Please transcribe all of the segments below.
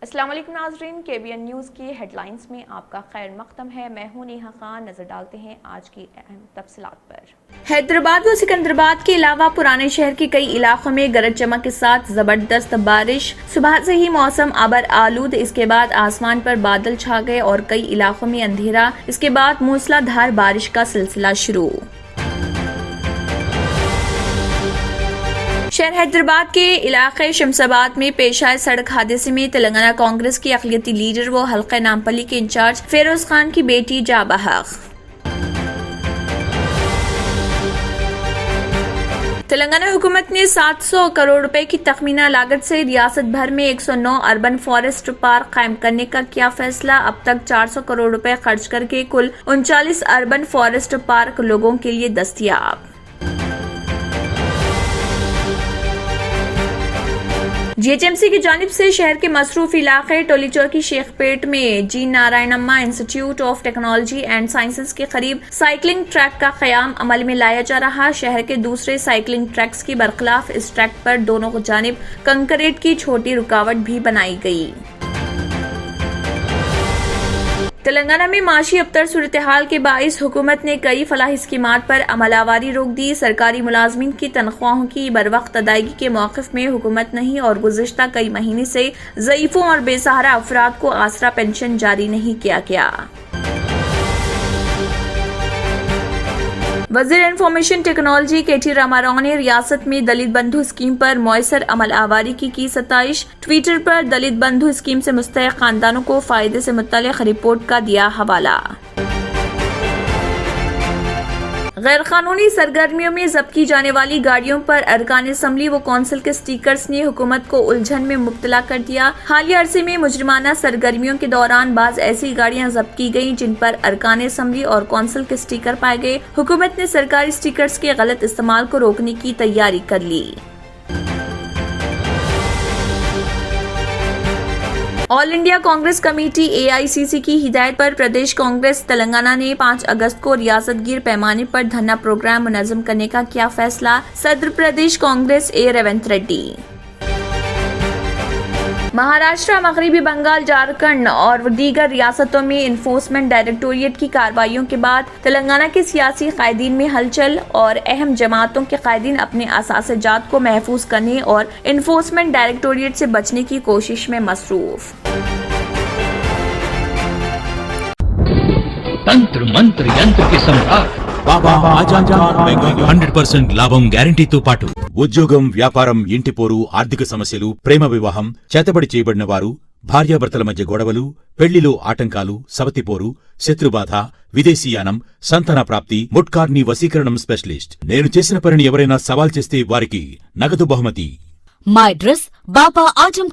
السلام علیکم ناظرین، KBN نیوز کی ہیڈ لائنز میں آپ کا خیر مقدم ہے۔ میں ہوں نیہا خان۔ نظر ڈالتے ہیں آج کی اہم تفصیلات پر۔ حیدرآباد و سکندرآباد کے علاوہ پرانے شہر کے کئی علاقوں میں گرج چمک کے ساتھ زبردست بارش۔ صبح سے ہی موسم ابر آلود، اس کے بعد آسمان پر بادل چھا گئے اور کئی علاقوں میں اندھیرا، اس کے بعد موسلا دھار بارش کا سلسلہ شروع۔ شہر حیدرآباد کے علاقے شمس آباد میں پیش آئے سڑک حادثے میں تلنگانہ کانگریس کی اقلیتی لیڈر و حلقہ نامپلی کے انچارج فیروز خان کی بیٹی جاں بحق۔ تلنگانہ حکومت نے 700 کروڑ روپے کی تخمینہ لاگت سے ریاست بھر میں 109 اربن فارسٹ پارک قائم کرنے کا کیا فیصلہ۔ اب تک 400 کروڑ روپے خرچ کر کے کل 39 اربن فارسٹ پارک لوگوں کے لیے دستیاب۔ GHMC کی جانب سے شہر کے مصروف علاقے ٹولی چوکی شیخ پیٹ میں G Narayanamma Institute of Technology and Sciences کے قریب سائیکلنگ ٹریک کا قیام عمل میں لایا جا رہا۔ شہر کے دوسرے سائیکلنگ ٹریکس کی برخلاف اس ٹریک پر دونوں جانب کنکریٹ کی چھوٹی رکاوٹ بھی بنائی گئی۔ تلنگانہ میں معاشی ابتر صورتحال کے باعث حکومت نے کئی فلاحی اسکیمات پر عمل آوری روک دی۔ سرکاری ملازمین کی تنخواہوں کی بروقت ادائیگی کے موقف میں حکومت نہیں اور گزشتہ کئی مہینے سے ضعیفوں اور بے سہارا افراد کو آسرا پنشن جاری نہیں کیا گیا۔ وزیر information technology KT Rama Rao نے ریاست میں دلت بندھو اسکیم پر مؤثر عمل آوری کی ستائش۔ ٹویٹر پر دلت بندھو اسکیم سے مستحق خاندانوں کو فائدے سے متعلق رپورٹ کا دیا حوالہ۔ غیر قانونی سرگرمیوں میں ضبط کی جانے والی گاڑیوں پر ارکان اسمبلی و کونسل کے سٹیکرز نے حکومت کو الجھن میں مبتلا کر دیا۔ حالیہ عرصے میں مجرمانہ سرگرمیوں کے دوران بعض ایسی گاڑیاں ضبط کی گئیں جن پر ارکان اسمبلی اور کونسل کے سٹیکر پائے گئے۔ حکومت نے سرکاری سٹیکرز کے غلط استعمال کو روکنے کی تیاری کر لی۔ آل انڈیا کانگریس کمیٹی AICC کی ہدایت پر پردیش کانگریس تلنگانہ نے 5 اگست کو ریاست گیر پیمانے پر دھرنا پروگرام منظم کرنے کا کیا فیصلہ۔ صدر پردیش کانگریس A ریونت ریڈی۔ مہاراشٹر، مغربی بنگال، جھارکھنڈ اور دیگر ریاستوں میں انفورسمنٹ ڈائریکٹوریٹ کی کارروائیوں کے بعد تلنگانہ کے سیاسی قائدین میں ہلچل اور اہم جماعتوں کے قائدین اپنے اثاثے جات کو محفوظ کرنے اور انفورسمنٹ ڈائریکٹوریٹ سے بچنے کی کوشش میں مصروف۔ తంత్ర మంత్ర యంత్ర కి సమ్రాట్ బాబా ఆజాన్ ఖాన్ బెంగాల్ 100% లాభం గ్యారంటీతో పాటు ఉద్యోగం, వ్యాపారం, ఇంటి పోరు, ఆర్థిక సమస్యలు, ప్రేమ వివాహం, చేతబడి చేయబడిన వారు, భార్యాభర్తల మధ్య గొడవలు, పెళ్లిలో ఆటంకాలు, సవతిపోరు, శత్రుబాధ, విదేశీయానం, సంతాన ప్రాప్తి, ముట్కార్ని వశీకరణం స్పెషలిస్ట్। నేను చేసిన పనిని ఎవరైనా సవాల్ చేస్తే వారికి నగదు బహుమతి। మా అడ్రస్ బాబా ఆజం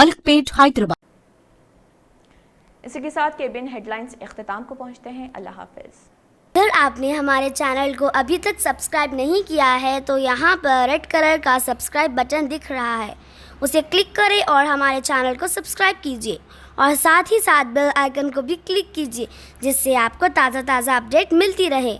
మలక్పేట్, హైదరాబాద్। اسی کے ساتھ KBN ہیڈ لائنز اختتام کو پہنچتے ہیں۔ اللہ حافظ۔ اگر آپ نے ہمارے چینل کو ابھی تک سبسکرائب نہیں کیا ہے تو یہاں پر ریڈ کلر کا سبسکرائب بٹن دکھ رہا ہے، اسے کلک کریں اور ہمارے چینل کو سبسکرائب کیجیے اور ساتھ ہی ساتھ بیل آئیکن کو بھی کلک کیجیے جس سے آپ کو تازہ اپڈیٹ ملتی رہے۔